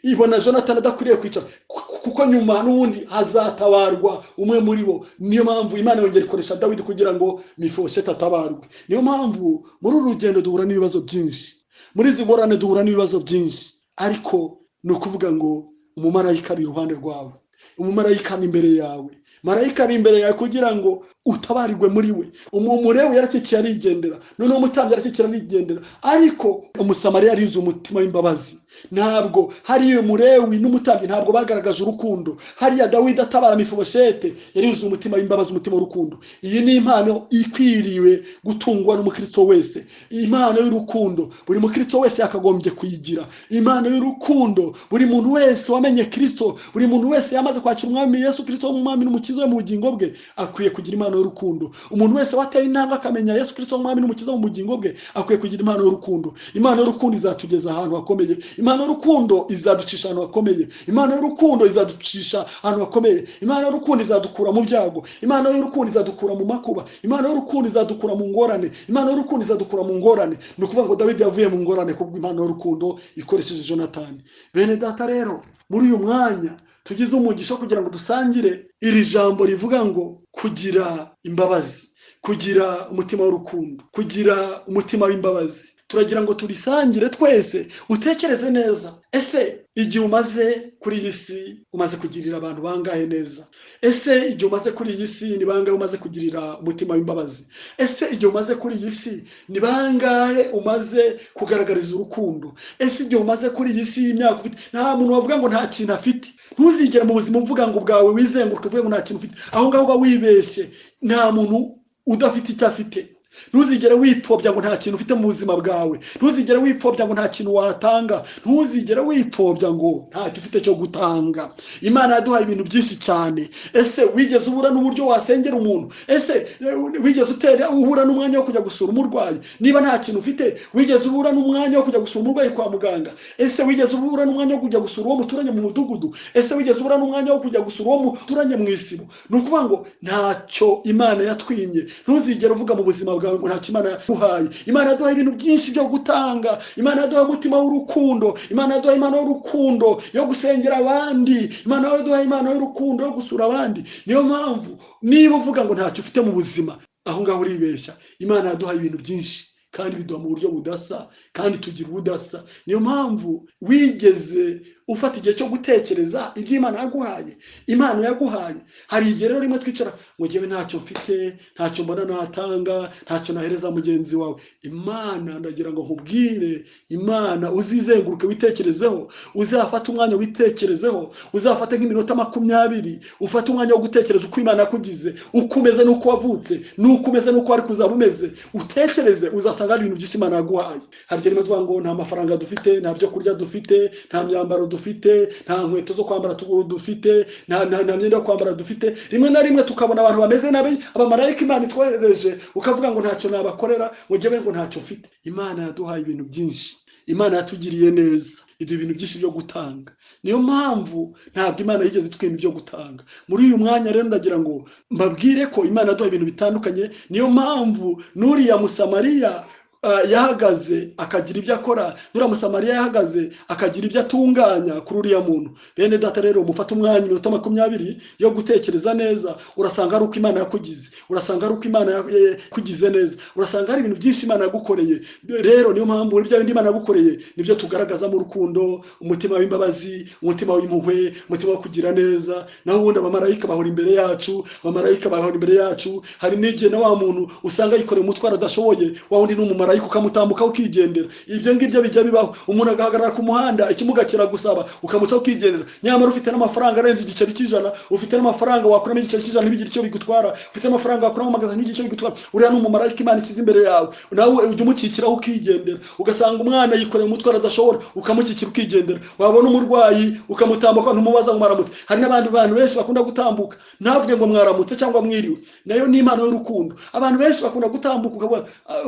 ibona Jonathan adakwiriye kwicara, kuko nyuma n'ubundi hazatabarwa umwe muri bo. Niyo mpamvu Imana yongera ikoresha Dawidi kugira ngo Mefibosheti atabarwe. Niyo mpamvu muri uru rugendo duhura n'ibibazo byinshi, muri izi ngorane duhura n'ibibazo byinshi, ariko ni ukuvuga ngo umumarayika ari iruhande rwawe, umumarayika ni imbere yawe. Marayika ari imbere yawe kugira ngo utabarirwe muri we. Umulewi yarakikiye arigendera, noneho umutambyi yarakikira arigendera, ariko umusamariya yarize umutima w'imbabazi. Ntabwo hariyo umulewi n'umutambyi ntabwo bagaragaje urukundo. Hariya Dawidi atabara Mefibosheti yarize umutima w'imbabazi, umutima w'urukundo. Iyi ni impano ikwiriwe gutungwa n'umukristo wese. Impano y'urukundo buri mukristo wese yakagombye kuyigira. Impano y'urukundo buri muntu wese wamenye Kristo, buri muntu wese yamaze kwakira umwami Yesu Kristo nk'umwami n'umukiza we mu bugingo bwe, akwiye kugira impano y'urukundo. Umuntu wese wateye intambwe akamenya Yesu Kristo nk'umwami n'umukiza mu bugingo bwe, akwiye kugira impano y'urukundo. Impano y'urukundo izatugeza ahantu hakomeye. Impano y'urukundo izaducisha ahantu hakomeye. Impano y'urukundo izaducisha ahantu hakomeye. Impano y'urukundo izadukura mu byago. Impano y'urukundo izadukura mu makuba. Impano y'urukundo izadukura mu ngorane. Impano y'urukundo izadukura mu ngorane. Ni ukuvuga ngo Dawidi yavuye mu ngorane kubwo impano y'urukundo ikoresheje Jonathan. Bene data rero, muri uyu mwanya tugize umugisha kugira ngo dusangire iri jambo rivuga ngo kugira imbabazi, kugira umutima w'urukundo, kugira umutima w'imbabazi. Turagira ngo turisangire twese, utekereze neza. Ese igihe umaze kuri iyi si umaze kugirira abantu bangahe neza? Ese igihe umaze kuri iyi si ni bangahe umaze kugirira umutima w'imbabazi? Ese igihe umaze kuri iyi si ni bangahe umaze kugaragariza urukundo? Ese igihe umaze kuri iyi si y'imyaka ufite, nta muntu wavuga ngo nta kintu afite. Ntuzigere mu buzima uvuga ngo bwawe wizenguruka uvuge ngo nta kintu ufite. Aho ngaho uba wibeshye. Nta muntu udafite icyo afite. Ntuzigere wipfobya ngo nta kintu ufite mu buzima bwawe. Ntuzigere wipfobya ngo nta kintu watanga. Ntuzigere wipfobya ngo nta cyo ufite cyo gutanga. Imana yaduhaye ibintu byinshi cyane. Ese wigeze ubura n'uburyo wasengera umuntu? Ese wigeze uhura n'umwanya wo kujya gusura umurwayi? Niba nta kintu ufite, wigeze ubura n'umwanya wo kujya gusura umurwayi kwa muganga? Ese wigeze ubura n'umwanya wo kujya gusura uwo muturanye mu mudugudu? Ese wigeze ubura n'umwanya wo kujya gusura uwo muturanye mu isibo? Ni ukuvuga ngo ntacyo Imana yatwimye. Ntuzigere uvuga mu buzima bwawe ngo ntacyo Imana yaduhaye. Imana yaduhaye ibintu byinshi byo gutanga. Imana yaduhaye umutima w'urukundo. Imana yaduhaye impano y'urukundo yo gusengera abandi. Imana yaduhaye impano y'urukundo yo gusura abandi. Niyo mpamvu niba uvuga ngo ntacyo ufite mu buzima, aho ngaho uribeshya. Imana yaduhaye ibintu byinshi kandi biduha mu buryo budasa, kandi tugira ubudasa. Niyo mpamvu wigeze ufata igihe cyo gutekereza ibyo Imana yaguhaye. Imana yaguhaye. Hari igihe rero rimwe twicara ngo njyewe ntacyo mfite, ntacyo mbona natanga, ntacyo nahereza mugenzi wawe. Imana ndagira ngo nkubwire, Imana uzizenguruke witekerezeho, uzafata umwanya witekerezeho, uzafata nk'iminota 20, ufata umwanya wo gutekereza uko Imana yakugize, uko umeze n'uko wavutse, n'uko umeze n'uko wari kuzaba umeze. Utekereze, uzasanga ari ibintu byinshi Imana yaguhaye. Hari igihe rimwe tuvuga ngo nta mafaranga dufite, nta byo kurya dufite, nta myambaro dufite, nta nkweto zo kwambara dufite, nta myenda yo kwambara dufite. Rimwe na rimwe tukabona abantu bameze nabi, abamarayika Imana itwohereje, ukavuga ngo ntacyo nabakorera, ngo njyewe ngo ntacyo mfite. Imana yaduhaye ibintu byinshi. Imana yatugiriye neza, iduha ibintu byinshi byo gutanga. Niyo mpamvu ntabwo Imana yigeze twima ibyo gutanga. Muri uyu mwanya rero ndagira ngo mbabwire ko Imana yaduhaye ibintu bitandukanye. Niyo mpamvu n'uriya Musamariya yahagaze akagira ibyo akora, nura Musamariya yahagaze akagira ibyo atunganya kuri uriya muntu. Bene data rero mufata umwanya iminota 20 yo gutekereza neza, urasanga ari uko Imana yakugize, urasanga ari uko Imana yakugize neza, urasanga hari ibintu byinshi Imana yagukoreye. Rero niyo mpamvu ibyo bindi Imana yagukoreye nibyo tugaragaza mu rukundo, umutima w'imbabazi, umutima w'impuhwe, umutima wo kugira neza. Naho ubundi abamarayika bahora imbere yacu, abamarayika bahora imbere yacu. Hari n'igihe na wa muntu usanga yikoreye umutwaro adashoboye, wa wundi n'umumarayika ukamutambuka ukigendera. Ibyo ngibyo bijya bibaho. Umuntu agahagarara ku muhanda, ikimuga kiragusaba, ukamuca ukigendera. Nyamara ufite n'amafaranga arenze igiceri cy'ijana, ufite n'amafaranga wakuramo igiceri cy'ijana ntibigire icyo bigutwara, ufite n'amafaranga wakuramo magazine ntibigire icyo bigutwara. Uriya n'umumarayika Imana ikiza imbere yawe, nawe ujya umukikiraho ukigendera. Ugasanga umwana yikoreye umutwaro adashobora, ukamukikira ukigendera. Wabona umurwayi ukamutambuka ntumubaza ngo mwaramutse. Hari n'abandi bantu benshi bakunda gutambuka ntavuge ngo mwaramutse cyangwa mwiriwe. Nayo ni impano y'urukundo. Abantu benshi bakunda gutambuka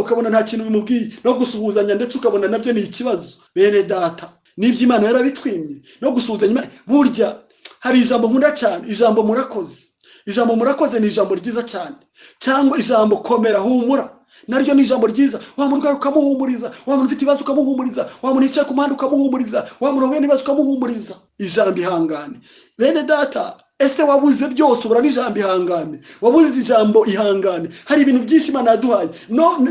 ukabona nta kintu no gusuhuzanya, ndetse ukabona nabyo ni ikibazo. Bene data, nibyo Imana yarabitwimye no gusuhuzanya. Burya hari ijambo nkunda cyane, ijambo murakoze. Ijambo murakoze ni ijambo ryiza cyane, cyangwa ijambo komera, humura, naryo ni ijambo ryiza. Wa murwayi ukamuhumuriza, wa muntu ufite ibibazo ukamuhumuriza, wa muntu yicaye ku muhanda ukamuhumuriza, wa muntu uhuye n'ibibazo ukamuhumuriza. Ijambo ihangane. Bene data, ese wabuze byose ubura n'ijambo ihangane? Wabuze ijambo ihangane? Hari ibintu byinshi Imana yaduhaye,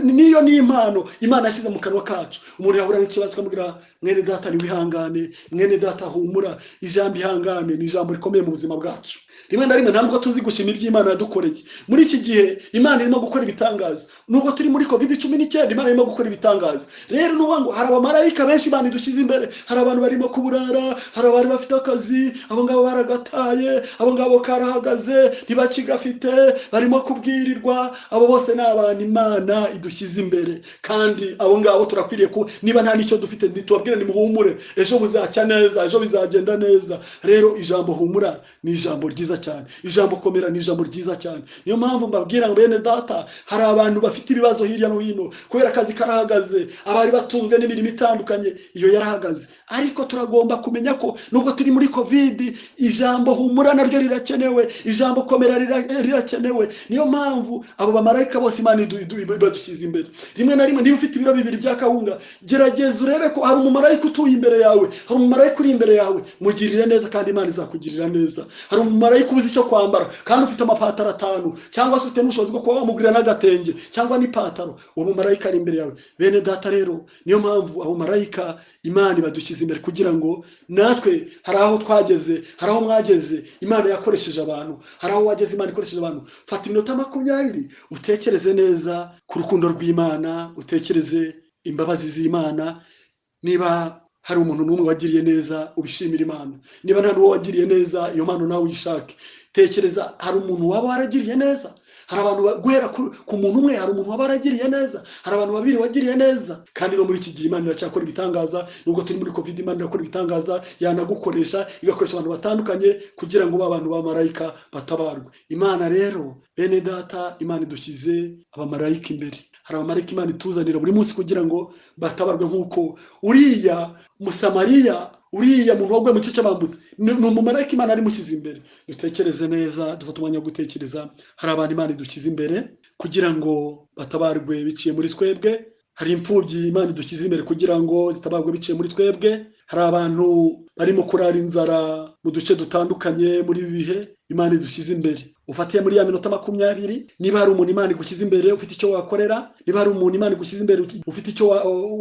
niyo ni impano Imana yashyize mu kanwa kacu. Umuntu yahura n'ikibazo ukamubwira mwene data ni wihangane, mwene data humura. Ijambo ihangane ni ijambo rikomeye mu buzima bwacu. Rimwe na rimwe ntabwo tuzi gushima ibyo Imana yadukoreye. Muri iki gihe Imana irimo gukora ibitangaza. Nubwo turi muri COVID-19, Imana irimo gukora ibitangaza. Rero nuvuga ngo hari abamarayika benshi Imana idushyize imbere. Hari abantu barimo kuburara, hari abari bafite akazi, abo ngabo baragataye, abo ngabo karahagaze ntibakigafite, barimo kubwirirwa. Abo bose ni abantu Imana idushyize imbere, kandi abo ngabo turakwiriye ko niba nta nicyo dufite ntitubabwire nimuhumure, ejo buzacya neza, ejo bizagenda neza. Rero ijambo humura ni ijambo ryiza cyane, ijambo komera ni ijambo ryiza cyane. Niyo mpamvu mbabwira ngo bene data, hari abantu bafite ibibazo hirya no hino kubera akazi karahagaze, abari batunzwe n'imirimo itandukanye iyo yarahagaze. Ariko turagomba kumenya ko nubwo turi muri COVID, ijambo humura naryo rirakenewe, ijambo komera rirakenewe. Niyo mpamvu abo bamarayika bose Imana badushyize imbere. Rimwe na rimwe niba ufite ibiro 2 bya kawunga, gerageza urebe ko hari umumarayika utuye imbere yawe, hari umumarayika uri imbere yawe. Mugirire neza kandi Imana izakugirira neza. Hari umumarayika ubuze icyo kwambara kandi ufite amapataro 5 cyangwa se ufite n'ubushobozi bwo kuba wamugurira n'agatenge cyangwa n'ipataro, uwo mumarayika ari imbere yawe. Bene data rero, niyo mpamvu abo marayika Imana badushyize imbere kugira ngo natwe hari aho twageze, hari aho mwageze, Imana yakoresheje abantu, hari aho wageze Imana ikoresheje abantu. Fata iminota 20 utekereze neza ku rukundo rw'Imana, utekereze imbabazi z'Imana. Niba hari umuntu n'umwe wagiriye neza, ubishimira Imana. Niba nta n'uwo wagiriye neza, iyo mpano nawe uyishake. Tekereza, hari umuntu waba waragiriye neza. Hari abantu guhera ku muntu umwe, hari umuntu waba waragiriye neza, hari abantu 2 wagiriye neza. Kandi no muri iki gihe Imana iracyakora ibitangaza. Nubwo turi muri Covid, Imana irakora ibitangaza, yanagukoresha, igakoresha abantu batandukanye kugira ngo abantu ba marayika batabarwe. Imana rero, bene data, Imana idushyize abamarayika imbere. Hari abamarayika Imana ituzanira buri munsi kugira ngo batabarwe, nk'uko uriya Musamariya, uriya muntu wagwe mu cyica bambutse, ni umumarayika Imana ari mushyize imbere. Dutekereze neza, dufate umwanya wo gutekereza. Hari abantu Imana idushyize imbere kugira ngo batabarwe biciye muri twebwe. Hari imfubyi Imana idushyize imbere kugira ngo zitabarwe biciye muri twebwe. Hari abantu barimo kurara inzara mu duce dutandukanye muri ibi bihe, Imana idushyize imbere. Ufatiye muri ya minota 20, niba hari umuntu Imana igushyize imbere ufite icyo wakorera, niba hari umuntu Imana igushyize imbere ufite icyo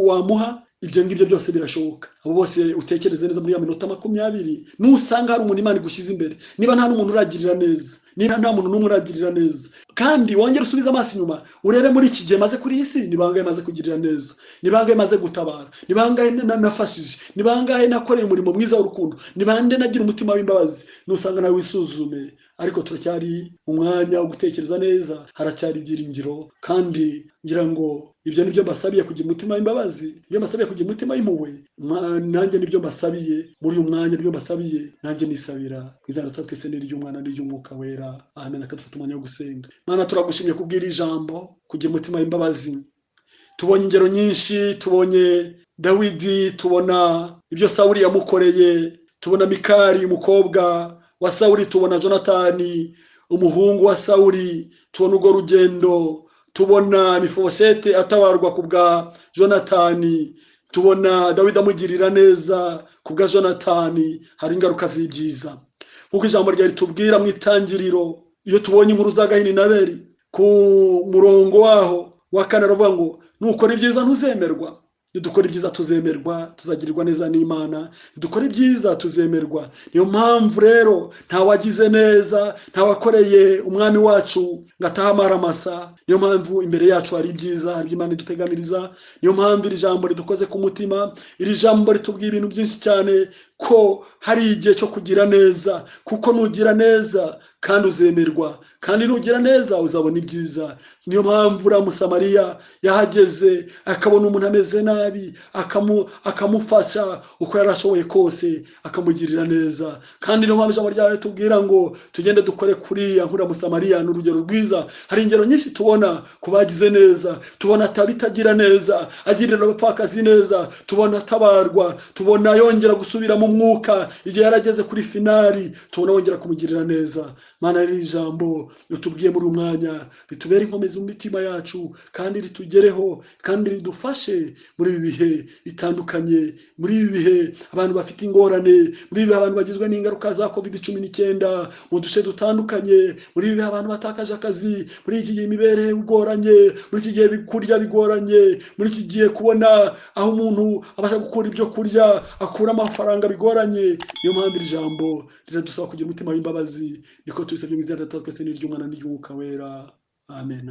wamuha, ibyo ngibyo byose birashoboka. Abo bose utekereze neza muri ya minota 20, nusanga hari umuntu Imana igushyize imbere, niba nta n'umuntu uragirira neza, niba nta muntu n'umwe uragirira neza, kandi wongere usubize amaso inyuma urebe muri iki gihe maze kuri isi, ni bangahe maze kugirira neza, ni bangahe maze gutabara, ni bangahe nafashije, ni bangahe nakoreye umurimo mwiza w'urukundo, ni bande nagira umutima w'imbabazi. Nusanga nawe wisuzume. Ariko turacyari umwanya wo gutekereza neza, haracyari ibyiringiro. Kandi ngira ngo ibyo nibyo mbasabiye, kugira umutima w'imbabazi, ibyo mbasabiye kugira umutima w'impuhwe. Nanjye nibyo mbasabiye muri uyu mwanya, nibyo mbasabiye nanjye nisabira. Izana twese n'iry'Umwana n'iry'Umwuka wera. Amen. Akadufata umwanya wo gusenga. Mana, turagushimye kubwira ijambo, kugira umutima w'imbabazi. Tubonye ingero nyinshi, tubonye Dawidi, tubona ibyo Sawuli yamukoreye, tubona Mikali umukobwa wa Sawuli, tubona Jonatani umuhungu wa Sawuli, tubona urwo rugendo, tubona Mefiboseti atabarwa kubwa Jonatani, tubona Dawidi amugirira neza kubwa Jonatani. Hari ingaruka z'ibyiza nkuko ijambo rya ritubwira mu itangiriro. Iyo tubonye inkuru za Gahini na Abeli ku murongo waho wa 4, aravuga ngo nukora ibyiza ntuzemerwa. Nidukora ibyiza tuzemerwa, tuzagirirwa neza n'Imana. Nidukora ibyiza tuzemerwa. Niyo mpamvu rero nta wagize neza, nta wakoreye umwami wacu ngatahamara amasa. Niyo mpamvu imbere yacu hari ibyiza, hari Imana iduteganiriza. Niyo mpamvu iri jambo ridukoze ku mutima. Iri jambo ritubwira ibintu byinshi cyane, ko hari igihe cyo kugira neza, kuko nugira neza kandi uzemerwa, kandi nugira neza uzabona ibyiza. Niyo mpamvu uriya Musamariya yahageze akabona umuntu ameze nabi, akamufasha uko yarashoboye kose, akamugirira neza. Kandi niyo mpamvu ijambo ryawe ritubwira ngo tugende dukore kuriya nk'uriya Musamariya. Ni urugero rwiza. Hari ingero nyinshi tubona ku bagize neza. Tubona atabitagira neza, agirira abapfakazi neza. Tubona atabarwa, tubona yongera gusubira mu mwuka igihe yarageze kuri finali, tubona wongera kumugirira neza. Mana, iri jambo ritubwiye muri umwanya ritubere inkomezi mu mitima yacu, kandi ritugereho, kandi ridufashe muri ibi bihe bitandukanye, muri ibi bihe abantu bafite ingorane, muri ibi bihe abantu bagizwe n'ingaruka za Covid-19 mu duce dutandukanye, muri ibi bihe abantu batakaje akazi, muri iki gihe imibereho igoranye, muri iki gihe kurya bigoranye, muri iki gihe kubona aho umuntu abasha gukura ibyo kurya, akura amafaranga bigoranye. Niyo mpamvu iri jambo riradusaba kugira umutima w'imbabazi. Niko tubisabye mu izina rya Data, twese n'iry'Umwana n'iry'Umwuka wera. Amen.